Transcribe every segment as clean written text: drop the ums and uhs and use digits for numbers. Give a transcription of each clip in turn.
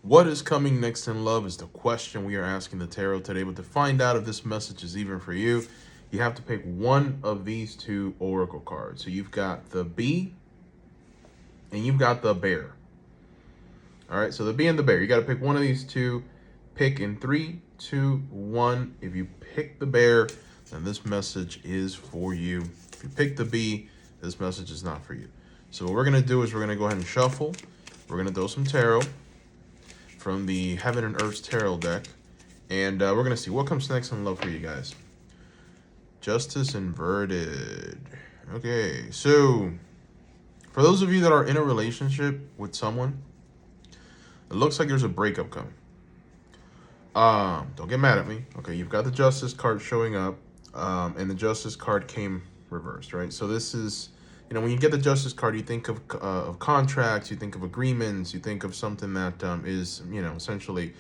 What is coming next in love is the question we are asking the tarot today. But to find out if this message is even for you, you have to pick one of these two oracle cards. So you've got the bee and you've got the bear. All right, so the bee and the bear. You got to pick one of these two. Pick in 3, 2, 1. If you pick the bear, then this message is for you. If you pick the bee, this message is not for you. So what we're going to do is we're going to go ahead and shuffle. We're going to throw some tarot from the Heaven and Earth's tarot deck. And we're going to see what comes next in love for you guys. Justice inverted. Okay, so for those of you that are in a relationship with someone, it looks like there's a breakup coming. Don't get mad at me. Okay, you've got the Justice card showing up, and the Justice card came reversed, right? So this is, when you get the Justice card, you think of contracts, you think of agreements, you think of something that is, essentially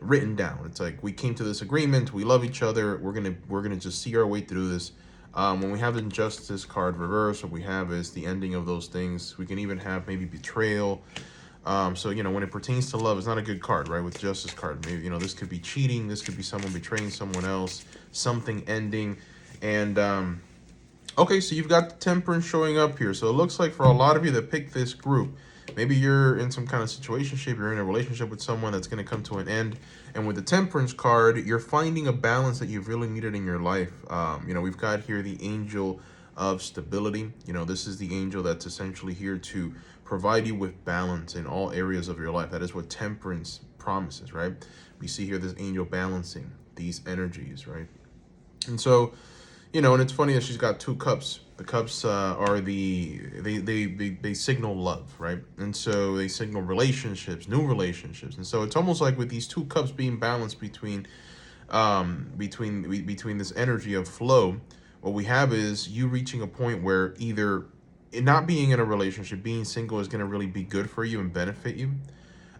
written down. It's like, we came to this agreement, we love each other, we're gonna just see our way through this. When we have the Justice card reversed, what we have is the ending of those things. We can even have maybe betrayal. So, when it pertains to love, it's not a good card, right? With Justice card, maybe, this could be cheating. This could be someone betraying someone else, something ending. And, okay, so you've got the Temperance showing up here. So it looks like for a lot of you that picked this group, maybe you're in some kind of situationship, you're in a relationship with someone that's going to come to an end. And with the Temperance card, you're finding a balance that you've really needed in your life. We've got here the Angel of Stability. This is the angel that's essentially here to provide you with balance in all areas of your life. That is what Temperance promises, right? We see here this angel balancing these energies, right? And so, and it's funny that she's got 2 cups. The cups are they signal love, right? And so they signal relationships, new relationships. And so it's almost like with these 2 cups being balanced between this energy of flow, what we have is you reaching a point where either not being in a relationship, being single is going to really be good for you and benefit you,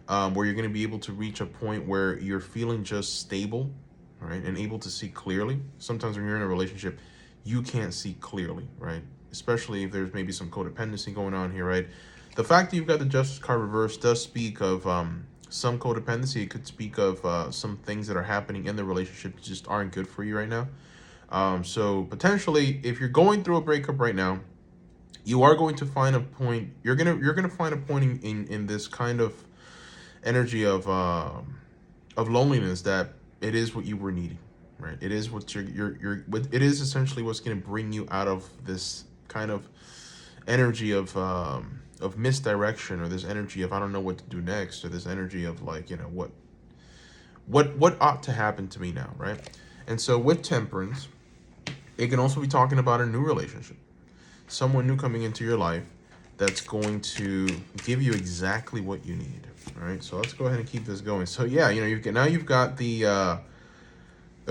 where you're going to be able to reach a point where you're feeling just stable, right, and able to see clearly. Sometimes when you're in a relationship, you can't see clearly, right? Especially if there's maybe some codependency going on here, right? The fact that you've got the Justice card reversed does speak of some codependency. It could speak of some things that are happening in the relationship that just aren't good for you right now. So potentially, if you're going through a breakup right now, you are going to find a point. You're gonna find a point in this kind of energy of loneliness that it is what you were needing, right? It is what it is essentially what's gonna bring you out of this kind of energy of misdirection, or this energy of I don't know what to do next, or this energy of like what ought to happen to me now, right? And so with Temperance, it can also be talking about a new relationship. Someone new coming into your life that's going to give you exactly what you need. All right, so let's go ahead and keep this going. So yeah, you've got the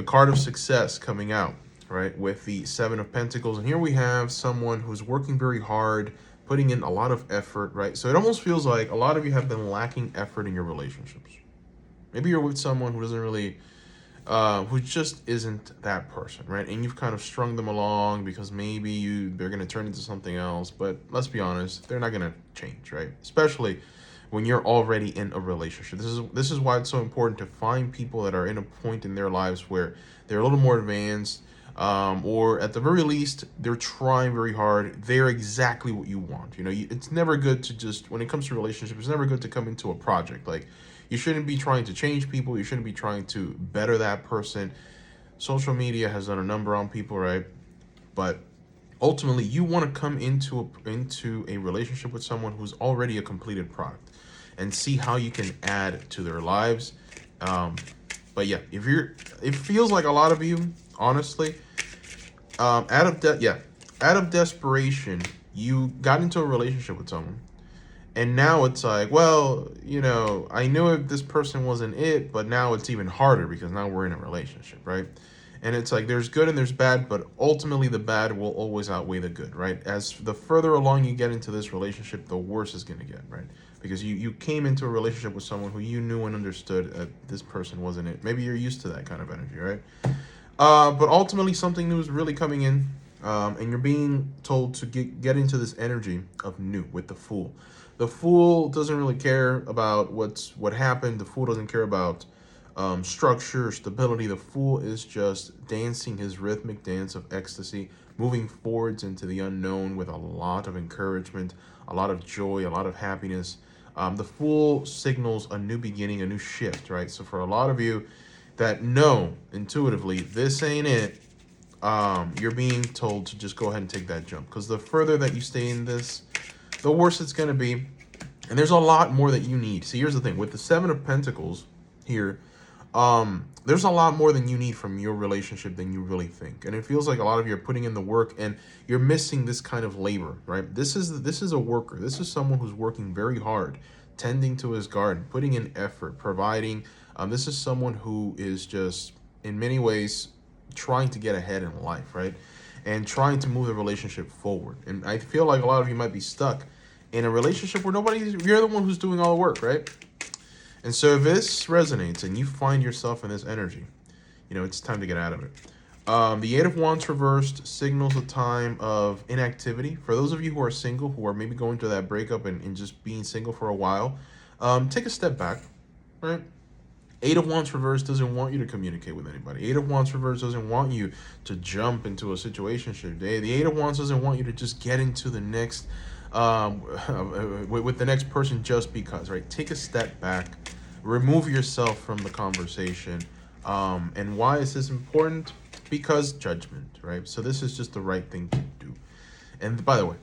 card of success coming out, right, with the 7 of Pentacles, and here we have someone who's working very hard, putting in a lot of effort, right? So it almost feels like a lot of you have been lacking effort in your relationships. Maybe you're with someone who doesn't really who just isn't that person, right? And you've kind of strung them along because maybe they're going to turn into something else. But let's be honest, they're not going to change, right? Especially when you're already in a relationship. This is why it's so important to find people that are in a point in their lives where they're a little more advanced, or at the very least, they're trying very hard. They're exactly what you want. It's never good to just, when it comes to relationships, it's never good to come into a project. Like, you shouldn't be trying to change people. You shouldn't be trying to better that person. Social media has done a number on people, right? But ultimately, you want to come into a relationship with someone who's already a completed product and see how you can add to their lives. But yeah, it feels like a lot of you, honestly, out of desperation, you got into a relationship with someone. And now it's like, well, I knew if this person wasn't it, but now it's even harder because now we're in a relationship, right? And it's like there's good and there's bad, but ultimately the bad will always outweigh the good, right? As the further along you get into this relationship, the worse it's going to get, right? Because you came into a relationship with someone who you knew and understood this person wasn't it. Maybe you're used to that kind of energy, right? But ultimately something new is really coming in, and you're being told to get into this energy of new with the Fool. The Fool doesn't really care about what happened. The Fool doesn't care about structure, stability. The Fool is just dancing his rhythmic dance of ecstasy, moving forwards into the unknown with a lot of encouragement, a lot of joy, a lot of happiness. The Fool signals a new beginning, a new shift, right? So for a lot of you that know intuitively this ain't it, you're being told to just go ahead and take that jump, because the further that you stay in this, the worse it's going to be. And there's a lot more that you need. See, here's the thing. With the Seven of Pentacles here, there's a lot more than you need from your relationship than you really think. And it feels like a lot of you are putting in the work and you're missing this kind of labor, right? This is a worker. This is someone who's working very hard, tending to his garden, putting in effort, providing. This is someone who is just, in many ways, trying to get ahead in life, right? And trying to move the relationship forward. And I feel like a lot of you might be stuck in a relationship where you're the one who's doing all the work, right? And so if this resonates and you find yourself in this energy, it's time to get out of it. The Eight of Wands reversed signals a time of inactivity. For those of you who are single, who are maybe going through that breakup and just being single for a while, take a step back, right? Eight of Wands reverse doesn't want you to communicate with anybody. Eight of Wands reverse doesn't want you to jump into a situationship. The Eight of Wands doesn't want you to just get into the next, with the next person just because, right? Take a step back, remove yourself from the conversation. And why is this important? Because judgment, right? So this is just the right thing to do. And by the way,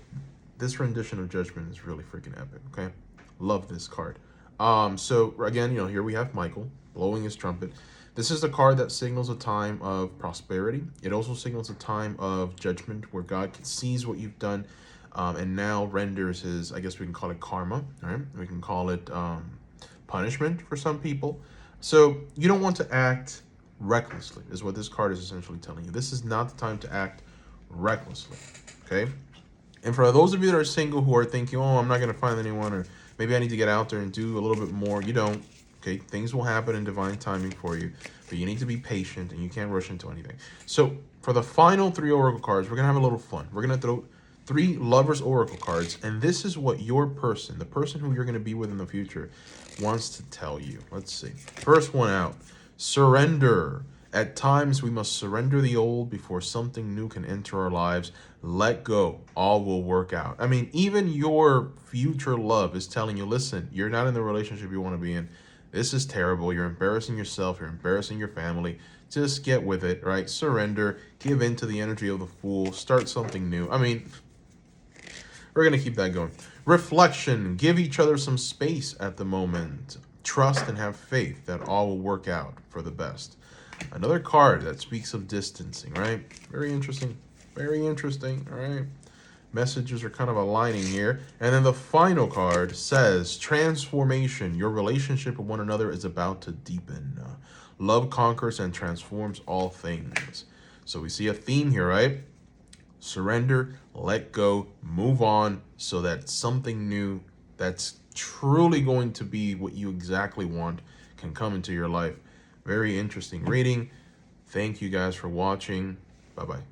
this rendition of Judgment is really freaking epic, okay? Love this card. So again, here we have Michael blowing his trumpet. This is the card that signals a time of prosperity. It also signals a time of judgment, where God sees what you've done, and now renders his, I guess we can call it karma, right? We can call it punishment for some people. So you don't want to act recklessly, is what this card is essentially telling you. This is not the time to act recklessly, okay? And for those of you that are single who are thinking, oh, I'm not going to find anyone, or maybe I need to get out there and do a little bit more, you don't. Okay, things will happen in divine timing for you, but you need to be patient and you can't rush into anything. So for the final 3 oracle cards, we're going to have a little fun. We're going to throw 3 lovers oracle cards, and this is what your person, the person who you're going to be with in the future, wants to tell you. Let's see. First one out. Surrender. At times, we must surrender the old before something new can enter our lives. Let go. All will work out. I mean, even your future love is telling you, listen, you're not in the relationship you want to be in. This is terrible. You're embarrassing yourself. You're embarrassing your family. Just get with it, right? Surrender. Give in to the energy of the Fool. Start something new. I mean, we're going to keep that going. Reflection. Give each other some space at the moment. Trust and have faith that all will work out for the best. Another card that speaks of distancing, right? Very interesting. Very interesting, all right? Messages are kind of aligning here. And then the final card says, transformation. Your relationship with one another is about to deepen. Love conquers and transforms all things. So we see a theme here, right? Surrender, let go, move on, so that something new that's truly going to be what you exactly want can come into your life. Very interesting reading. Thank you guys for watching. Bye-bye.